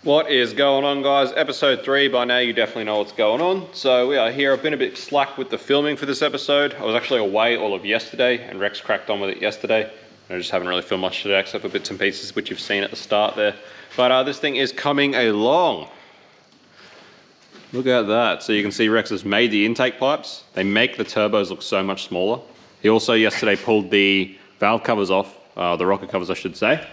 What is going on, guys? Episode 3, by now you definitely know what's going on. So we are here. I've been a bit slack with the filming for this episode. I was actually away all of yesterday and Rex cracked on with it yesterday. I just haven't really filmed much today except for bits and pieces which you've seen at the start there. But this thing is coming along. Look at that. So you can see Rex has made the intake pipes. They make the turbos look so much smaller. He also yesterday pulled the valve covers off, the rocker covers I should say,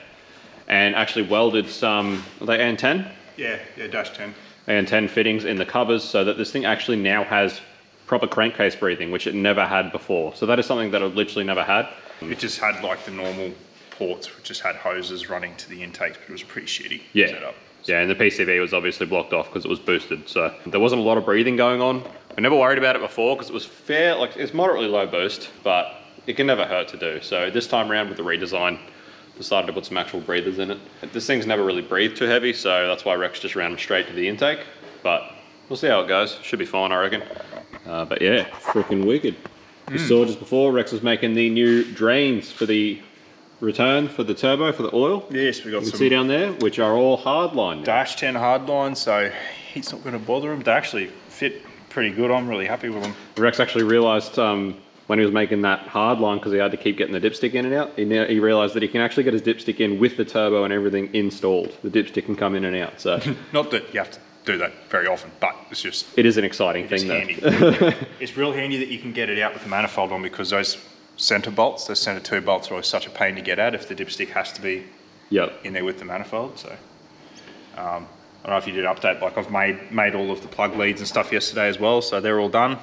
and actually welded some, are they AN10? Yeah, dash 10. AN10 fittings in the covers so that this thing actually now has proper crankcase breathing, which it never had before. So that is something that I've literally never had. It just had like the normal ports, which just had hoses running to the intakes, but it was pretty shitty setup. Yeah, and the PCV was obviously blocked off because it was boosted. So there wasn't a lot of breathing going on. I never worried about it before because it was fair, like it's moderately low boost, but it can never hurt to do. So this time around with the redesign, decided to put some actual breathers in it. This thing's never really breathed too heavy, so that's why Rex just ran straight to the intake. But we'll see how it goes. Should be fine, I reckon. But yeah, freaking wicked. You saw just before, Rex was making the new drains for the return for the turbo, for the oil. Yes, we got you some. can see down there, which are all hardline. Dash 10 hardline, so he's not going to bother him. They actually fit pretty good. I'm really happy with them. Rex actually realised when he was making that hardline, because he had to keep getting the dipstick in and out, he realised that he can actually get his dipstick in with the turbo and everything installed. The dipstick can come in and out. So not that you have to do that very often, but it's just... It is an exciting thing though. Handy. It's real handy that you can get it out with the manifold on, because those centre bolts, those centre 2 bolts are always such a pain to get at if the dipstick has to be in there with the manifold. So I don't know if you did an update, like I've made all of the plug leads and stuff yesterday as well, so they're all done.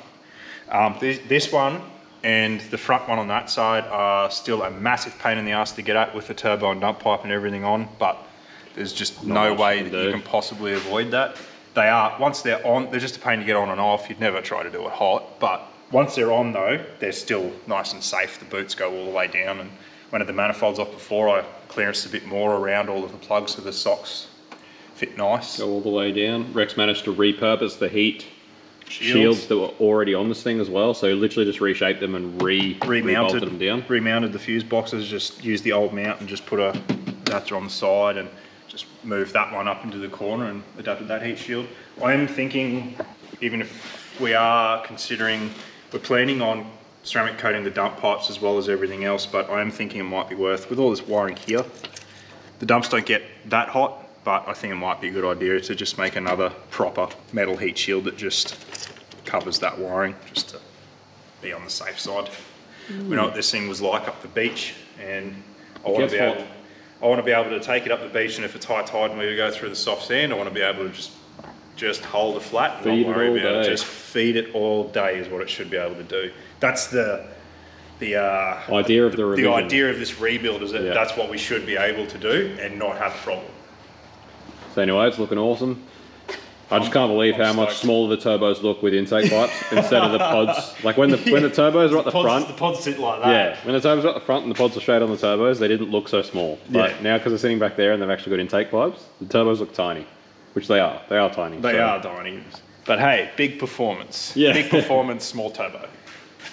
This one and the front one on that side are still a massive pain in the ass to get at with the turbo and dump pipe and everything on, but there's just no way that you can possibly avoid that. They are, once they're on, they're just a pain to get on and off. You'd never try to do it hot, but once they're on though, they're still nice and safe. The boots go all the way down, and when I had the manifolds off before, I clearanced a bit more around all of the plugs so the socks fit nice. Go all the way down. Rex managed to repurpose the heat shields that were already on this thing as well, so literally just reshaped them and remounted them down. Remounted the fuse boxes, just used the old mount and just put a adapter on the side and just moved that one up into the corner and adapted that heat shield. I am thinking, even if we are considering, we're planning on ceramic coating the dump pipes as well as everything else, but I am thinking it might be worth, with all this wiring here, the dumps don't get that hot, but I think it might be a good idea to just make another proper metal heat shield that just covers that wiring, just to be on the safe side. We know what this thing was like up the beach, and I want to be able to take it up the beach, and if it's high tide and we go through the soft sand, I want to be able to just hold it flat and not worry about it. Just feed it all day is what it should be able to do. That's the idea of the revision. The idea of this rebuild is that that's what we should be able to do and not have a problem. So anyway, it's looking awesome. I just can't believe how much smaller the turbos look with intake pipes instead of the pods. Like when the turbos are at the front, the pods sit like that. Yeah, when the turbos are at the front and the pods are straight on the turbos, they didn't look so small. But now because they're sitting back there and they've actually got intake pipes, the turbos look tiny, which they are. They are tiny. They are tiny. But hey, big performance. Yeah. Big performance, small turbo.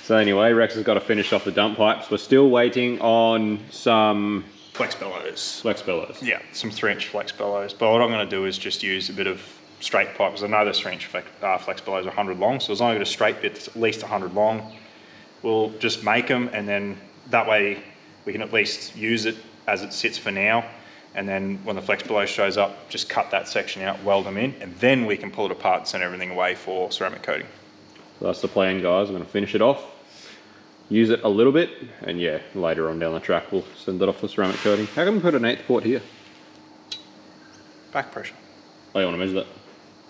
So anyway, Rex has got to finish off the dump pipes. We're still waiting on some flex bellows. Flex bellows. Yeah, some 3-inch flex bellows. But what I'm going to do is just use a bit of straight pipe, because I know the 3-inch flex bellows are 100 long, so as long as I get a straight bit that's at least 100 long, we'll just make them, and then that way we can at least use it as it sits for now, and then when the flex bellows shows up, just cut that section out, weld them in, and then we can pull it apart and send everything away for ceramic coating. So that's the plan, guys. I'm going to finish it off, use it a little bit, and yeah, later on down the track we'll send it off for ceramic coating. How come we put an 8th port here? Back pressure. Oh, you want to measure that?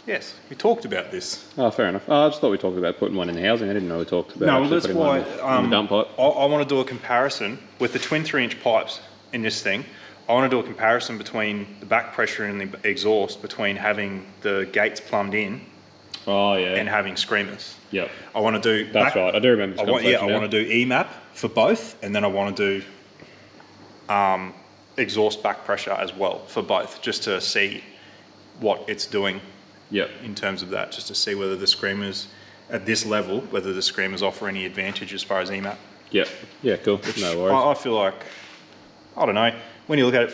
Yes, we talked about this. Oh, fair enough. I just thought we talked about putting one in the housing. I didn't know we talked about no, that's why in the dump pipe. I want to do a comparison with the twin 3-inch pipes in this thing. I want to do a comparison between the back pressure and the exhaust, between having the gates plumbed in and having screamers. Yep. I want to do... That's right, I do remember this conversation. I want to do EMAP for both, and then I want to do exhaust back pressure as well for both, just to see what it's doing. Yep. In terms of that, just to see whether the screamers, at this level, whether the screamers offer any advantage as far as EMAP. Yep. Yeah, cool. No worries. I feel like, I don't know, when you look at it,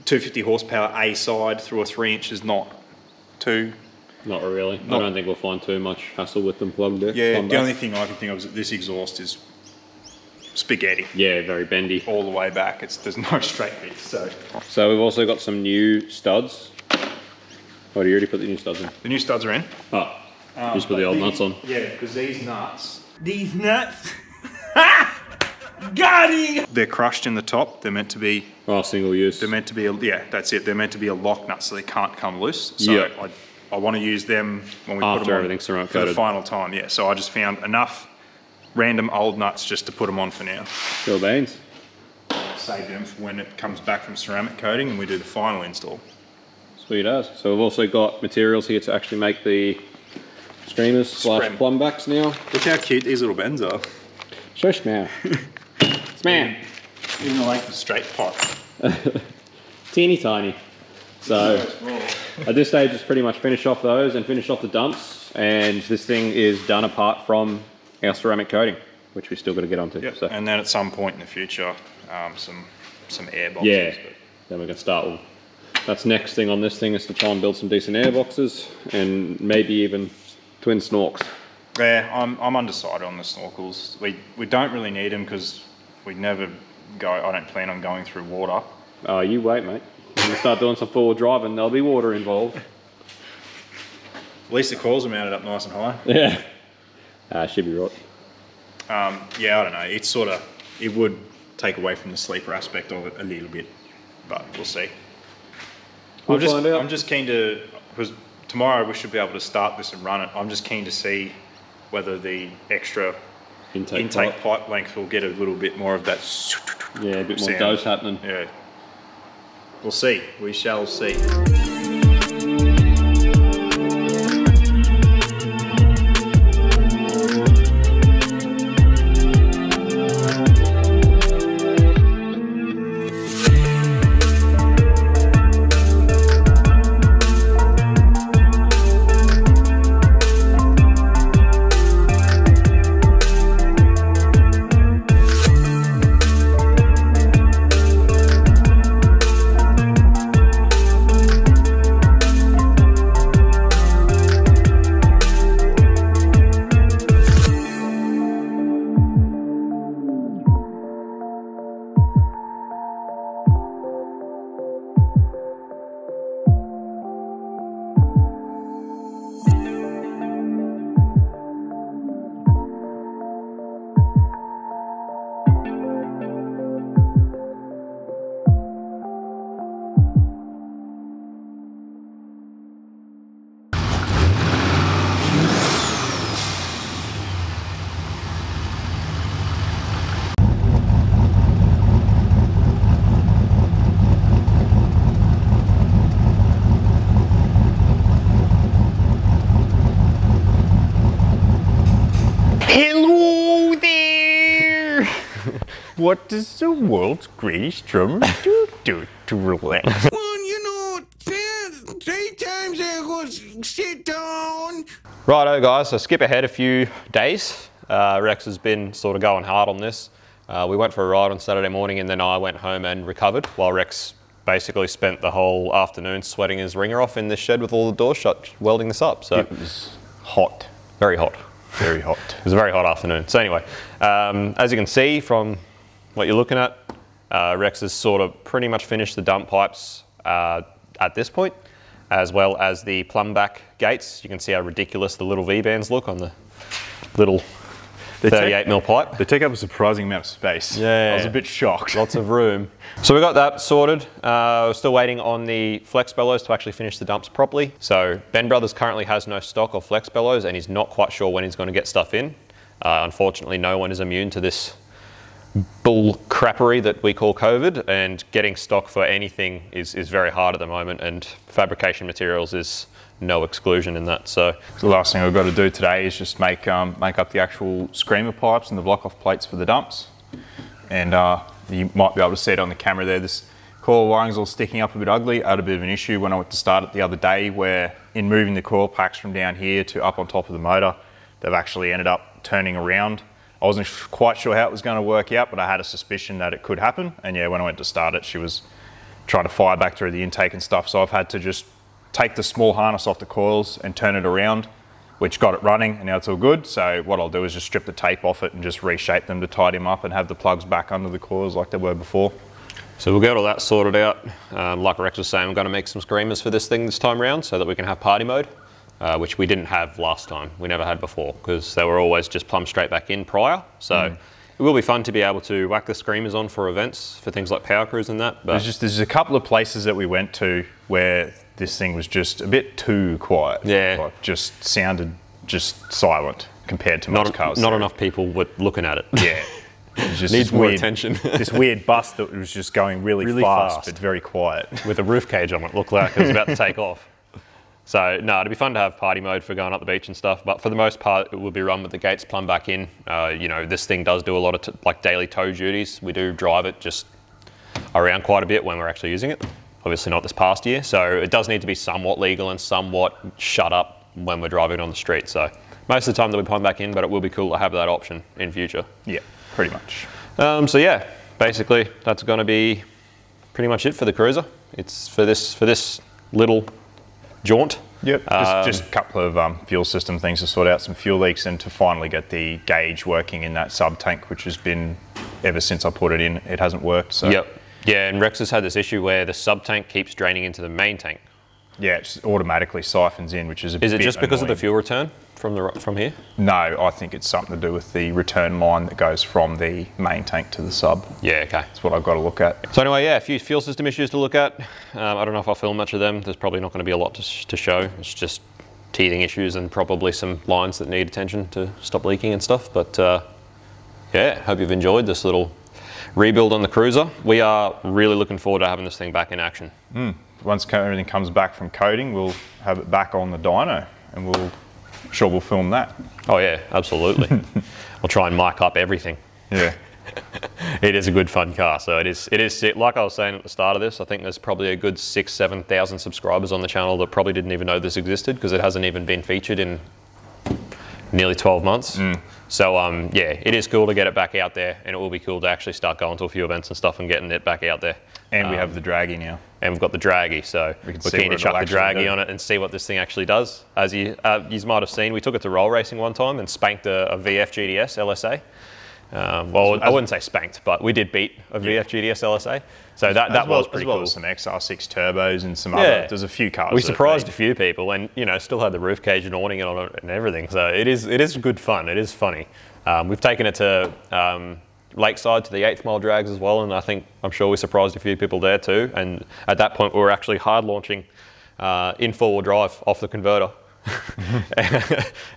250 horsepower A side through a 3-inch is not too... Not really. I don't think we'll find too much hassle with them plugged in. Yeah, the only thing I can think of is that this exhaust is spaghetti. Yeah, very bendy. All the way back. There's no straight bits, so... So we've also got some new studs. Oh, do you already put the new studs in? The new studs are in. Oh, just put the old nuts on. Yeah, because these nuts... These nuts? Got him! They're crushed in the top. They're meant to be... Oh, single use. They're meant to be... that's it. They're meant to be a lock nut, so they can't come loose. So I want to use them when we put them on everything's ceramic for coated. the final time. Yeah, so I just found enough random old nuts just to put them on for now. Cool beans. Save them for when it comes back from ceramic coating and we do the final install. Sweet as. So we've also got materials here to actually make the streamers / plumb backs now. Look how cute these little bends are. So smell. Smell. Even the length of straight pipe. Teeny tiny. So at this stage it's pretty much finish off those and finish off the dumps, and this thing is done apart from our ceramic coating, which we still got to get onto. Yep. So. And then at some point in the future, some air boxes. Yeah, then we can start with... That's next thing on this thing, is to try and build some decent air boxes and maybe even twin snorks. Yeah, I'm undecided on the snorkels. We don't really need them because we never go... I don't plan on going through water. Oh, you wait, mate. When we start doing some forward driving, there'll be water involved. At least the coils are mounted up nice and high. Yeah. Should be right. Yeah, I don't know. It's sort of... It would take away from the sleeper aspect of it a little bit, but we'll see. We'll find out. I'm just keen to... Because tomorrow we should be able to start this and run it. I'm just keen to see whether the extra intake pipe length will get a little bit more of that... Yeah, a bit more sound. dose happening. Yeah. We'll see. We shall see. what does the world's greatest drummer do to relax? Well, you know, 3 times I was sit down. Righto guys, so skip ahead a few days. Rex has been sort of going hard on this. We went for a ride on Saturday morning and then I went home and recovered while Rex basically spent the whole afternoon sweating his ringer off in this shed with all the doors shut, welding this up. So it was hot. Very hot. Very hot. It was a very hot afternoon. So anyway, as you can see from what you're looking at, Rex has sort of pretty much finished the dump pipes at this point, as well as the plumb back gates. You can see how ridiculous the little V-bands look on the little 38mm pipe. They take up a surprising amount of space. Yeah. I was a bit shocked. Lots of room. So we got that sorted. We're still waiting on the flex bellows to actually finish the dumps properly. So Ben Brothers currently has no stock of flex bellows and he's not quite sure when he's going to get stuff in. Unfortunately, no one is immune to this bull crappery that we call COVID, and getting stock for anything is very hard at the moment, and fabrication materials is no exclusion in that. So the last thing we've got to do today is just make up the actual screamer pipes and the block off plates for the dumps. And you might be able to see it on the camera there. This coil wiring's all sticking up a bit ugly. I had a bit of an issue when I went to start it the other day, where in moving the coil packs from down here to up on top of the motor, they've actually ended up turning around. I wasn't quite sure how it was going to work out, but I had a suspicion that it could happen. And yeah, when I went to start it, she was trying to fire back through the intake and stuff. So I've had to just take the small harness off the coils and turn it around, which got it running, and now it's all good. So what I'll do is just strip the tape off it and just reshape them to tidy them up and have the plugs back under the coils like they were before. So we'll get all that sorted out. Like Rex was saying, I'm going to make some screamers for this thing this time around so that we can have party mode. Which we didn't have last time. We never had before because they were always just plumbed straight back in prior. So it will be fun to be able to whack the screamers on for events, for things like power crews and that. But there's a couple of places that we went to where this thing was just a bit too quiet. Yeah. Like just sounded just silent compared to most cars. Not enough people were looking at it. Yeah. It was just needs more attention. This weird bus that was just going really fast but very quiet. With a roof cage on it, looked like it was about to take off. So no, it'd be fun to have party mode for going up the beach and stuff, but for the most part it will be run with the gates plumbed back in. You know, this thing does do a lot of like daily tow duties. We do drive it just around quite a bit when we're actually using it. Obviously not this past year, so it does need to be somewhat legal and somewhat shut up when we're driving on the street. So most of the time they'll be plumbed back in, but it will be cool to have that option in future. Yeah, pretty much. So yeah, basically that's going to be pretty much it for the Cruiser. It's for this little jaunt. Yep, just a couple of fuel system things to sort out, some fuel leaks, and to finally get the gauge working in that sub tank, which has been, ever since I put it in, it hasn't worked. So. Yep. Yeah, and Rex has had this issue where the sub tank keeps draining into the main tank. Yeah, it just automatically siphons in, which is a bit Is it just because annoying. of the fuel return from here? No, I think it's something to do with the return line that goes from the main tank to the sub. Yeah, okay. That's what I've got to look at. So anyway, yeah, a few fuel system issues to look at. I don't know if I'll film much of them. There's probably not going to be a lot to show. It's just teething issues and probably some lines that need attention to stop leaking and stuff. But yeah, hope you've enjoyed this little rebuild on the Cruiser. We are really looking forward to having this thing back in action. Once everything comes back from coating, we'll have it back on the dyno, and we'll film that. Oh yeah, absolutely. We'll try and mic up everything. Yeah. It is a good fun car. So it is sick. Like I was saying at the start of this, I think there's probably a good 6,000-7,000 subscribers on the channel that probably didn't even know this existed because it hasn't even been featured in nearly 12 months. So yeah, it is cool to get it back out there, and it will be cool to actually start going to a few events and stuff and getting it back out there. And we have the Draggy now. And we've got the Draggy, so we're keen to chuck the Draggy on it and see what this thing actually does. As you might have seen, we took it to roll racing one time and spanked a VF GDS LSA. Well, I wouldn't say spanked, but we did beat a VF GDS LSA. So that was pretty cool. As well as some XR6 turbos and some other, there's a few cars. We surprised a few people, and you know, still had the roof cage and awning on it and everything. So it is good fun. It is funny. We've taken it to Lakeside to the 8th mile drags as well, and I'm sure we surprised a few people there too. And at that point, we were actually hard launching in 4-wheel drive off the converter.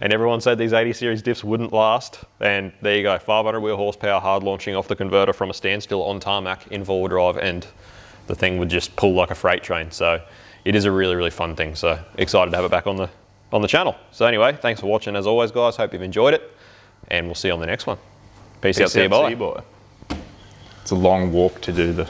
And everyone said these 80 series diffs wouldn't last, and there you go, 500 wheel horsepower hard launching off the converter from a standstill on tarmac in 4-wheel drive, and the thing would just pull like a freight train. So it is a really fun thing. So excited to have it back on the channel. So anyway, thanks for watching as always, guys. Hope you've enjoyed it, and we'll see you on the next one. Peace out, see you, bye. it's a long walk to do the